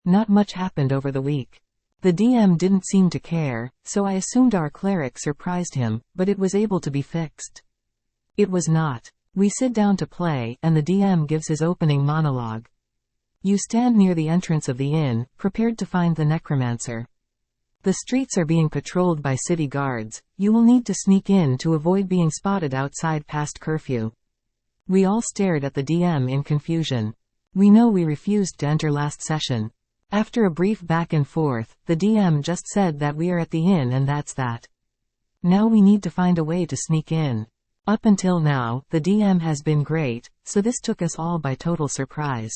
Not much happened over the week. The DM didn't seem to care, so I assumed our cleric surprised him, but it was able to be fixed. It was not. We sit down to play, and the DM gives his opening monologue. You stand near the entrance of the inn, prepared to find the necromancer. The streets are being patrolled by city guards. You will need to sneak in to avoid being spotted outside past curfew. We all stared at the DM in confusion. We know we refused to enter last session. After a brief back and forth, the DM just said that we are at the inn and that's that. Now we need to find a way to sneak in. Up until now, the DM has been great, so this took us all by total surprise.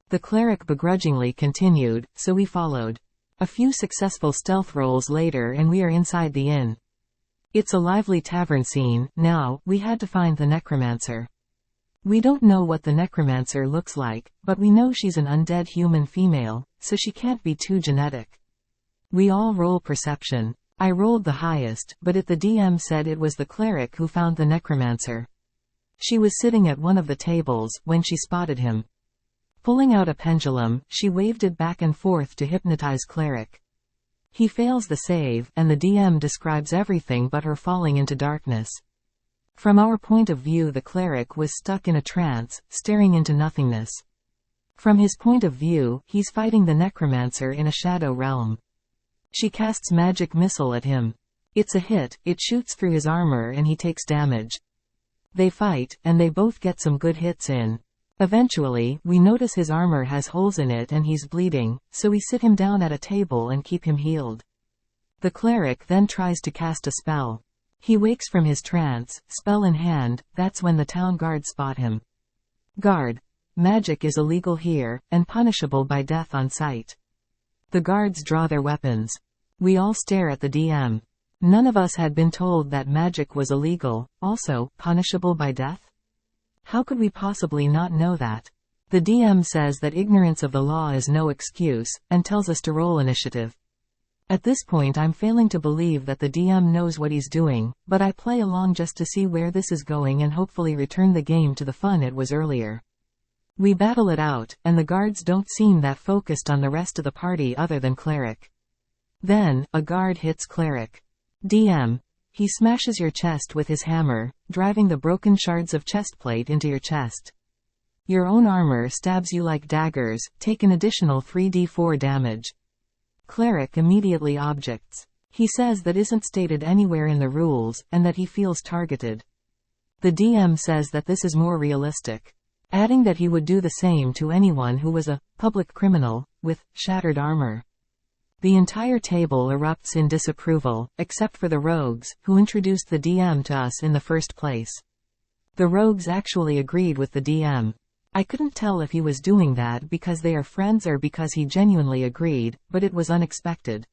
The cleric begrudgingly continued, so we followed. A few successful stealth rolls later and we are inside the inn. It's a lively tavern scene. Now, we had to find the necromancer. We don't know what the necromancer looks like, but we know she's an undead human female, so she can't be too genetic. We all roll perception. I rolled the highest, but the DM said it was the cleric who found the necromancer. She was sitting at one of the tables when she spotted him. Pulling out a pendulum, she waved it back and forth to hypnotize cleric. He fails the save, and the DM describes everything but her falling into darkness. From our point of view, the cleric was stuck in a trance, staring into nothingness. From his point of view, he's fighting the necromancer in a shadow realm. She casts magic missile at him. It's a hit, it shoots through his armor and he takes damage. They fight, and they both get some good hits in. Eventually, we notice his armor has holes in it and he's bleeding, so we sit him down at a table and keep him healed. The cleric then tries to cast a spell. He wakes from his trance, spell in hand. That's when the town guards spot him. Guard. Magic is illegal here, and punishable by death on sight. The guards draw their weapons. We all stare at the DM. None of us had been told that magic was illegal, also, punishable by death? How could we possibly not know that? The DM says that ignorance of the law is no excuse, and tells us to roll initiative. At this point I'm failing to believe that the DM knows what he's doing, but I play along just to see where this is going and hopefully return the game to the fun it was earlier. We battle it out, and the guards don't seem that focused on the rest of the party other than cleric. Then, a guard hits cleric. DM. He smashes your chest with his hammer, driving the broken shards of chestplate into your chest. Your own armor stabs you like daggers. Take an additional 3d4 damage. Cleric immediately objects. He says that isn't stated anywhere in the rules, and that he feels targeted. The DM says that this is more realistic, adding that he would do the same to anyone who was a public criminal with shattered armor. The entire table erupts in disapproval, except for the rogues, who introduced the DM to us in the first place. The rogues actually agreed with the DM. I couldn't tell if he was doing that because they are friends or because he genuinely agreed, but it was unexpected.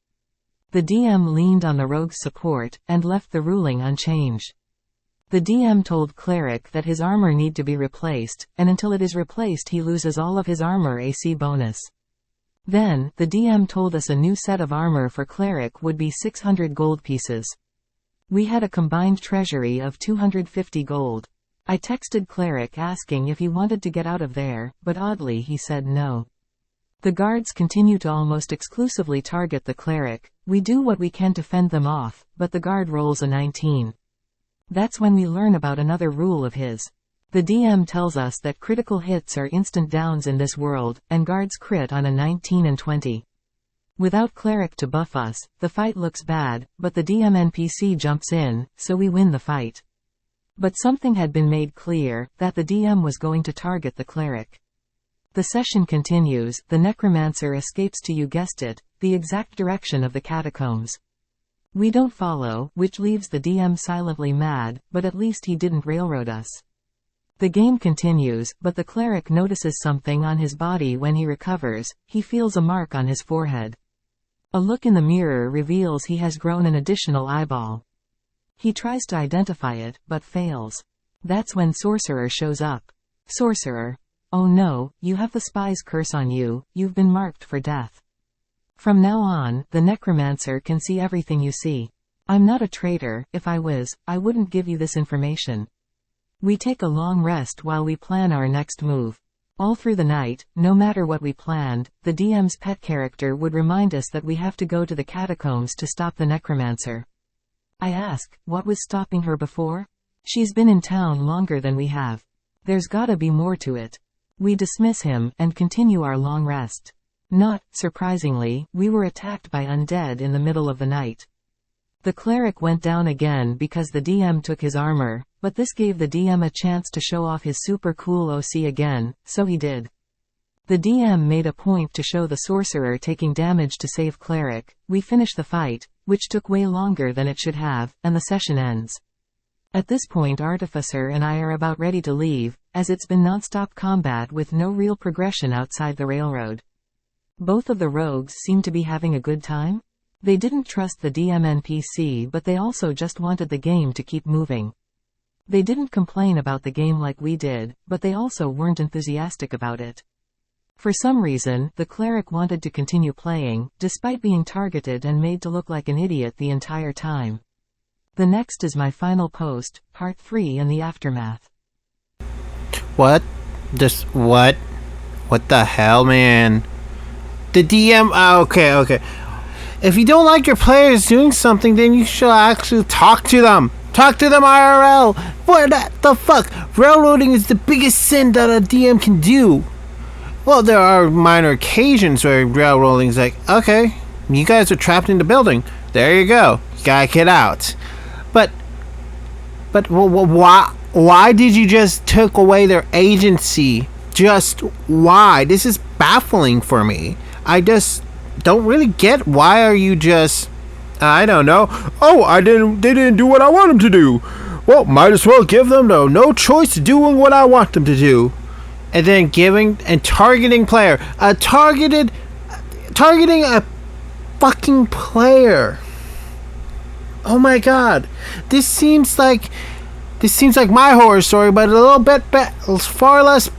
The DM leaned on the rogue's support, and left the ruling unchanged. The DM told cleric that his armor need to be replaced, and until it is replaced he loses all of his armor AC bonus. Then, the DM told us a new set of armor for cleric would be 600 gold pieces. We had a combined treasury of 250 gold. I texted cleric asking if he wanted to get out of there, but oddly he said no. The guards continue to almost exclusively target the cleric. We do what we can to fend them off, but the guard rolls a 19. That's when we learn about another rule of his. The DM tells us that critical hits are instant downs in this world, and guards crit on a 19 and 20. Without cleric to buff us, the fight looks bad, but the DM NPC jumps in, so we win the fight. But something had been made clear, that the DM was going to target the cleric. The session continues. The necromancer escapes to, you guessed it, the exact direction of the catacombs. We don't follow, which leaves the DM silently mad, but at least he didn't railroad us. The game continues, but the cleric notices something on his body when he recovers. He feels a mark on his forehead. A look in the mirror reveals he has grown an additional eyeball. He tries to identify it, but fails. That's when Sorcerer shows up. Sorcerer. Oh no, you have the spy's curse on you, you've been marked for death. From now on, the necromancer can see everything you see. I'm not a traitor. If I was, I wouldn't give you this information. We take a long rest while we plan our next move. All through the night, no matter what we planned, the DM's pet character would remind us that we have to go to the catacombs to stop the necromancer. I ask, what was stopping her before? She's been in town longer than we have. There's gotta be more to it. We dismiss him, and continue our long rest. Not surprisingly, we were attacked by undead in the middle of the night. The cleric went down again because the DM took his armor, but this gave the DM a chance to show off his super cool OC again, so he did. The DM made a point to show the sorcerer taking damage to save cleric. We finish the fight, which took way longer than it should have, and the session ends. At this point Artificer and I are about ready to leave, as it's been non-stop combat with no real progression outside the railroad. Both of the rogues seem to be having a good time. They didn't trust the DM NPC, but they also just wanted the game to keep moving. They didn't complain about the game like we did, but they also weren't enthusiastic about it. For some reason, the cleric wanted to continue playing, despite being targeted and made to look like an idiot the entire time. The next is my final post, part 3 and the aftermath. What? What? What the hell, man? The DM... okay. If you don't like your players doing something, then you should actually talk to them. Talk to them IRL. What the fuck? Railroading is the biggest sin that a DM can do. Well, there are minor occasions where railroading is like, okay, you guys are trapped in the building. There you go. You gotta get out. But why did you just took away their agency? Just why? This is baffling for me. I just don't really get why are you just... I don't know. Oh, they didn't do what I want them to do. Well, might as well give them no choice to doing what I want them to do. And then giving and targeting player. Targeting a fucking player. Oh my god. This seems like my horror story, but a little bit far less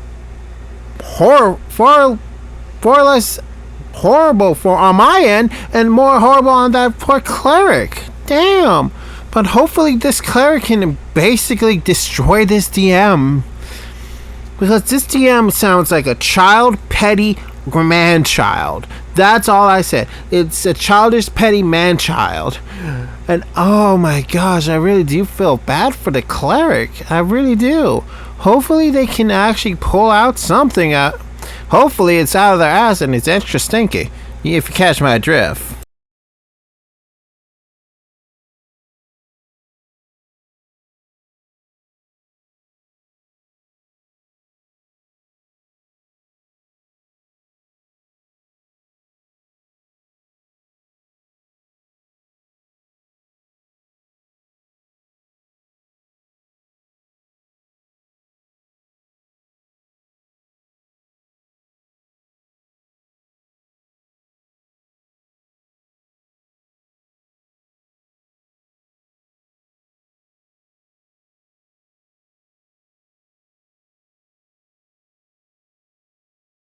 horrible on my end, and more horrible on that poor cleric. Damn. But hopefully this cleric can basically destroy this DM. Because this DM sounds like a petty man-child. That's all I said. It's a childish, petty man-child. And oh my gosh, I really do feel bad for the cleric. I really do. Hopefully they can actually pull out something. Hopefully it's out of their ass and it's extra stinky. If you catch my drift.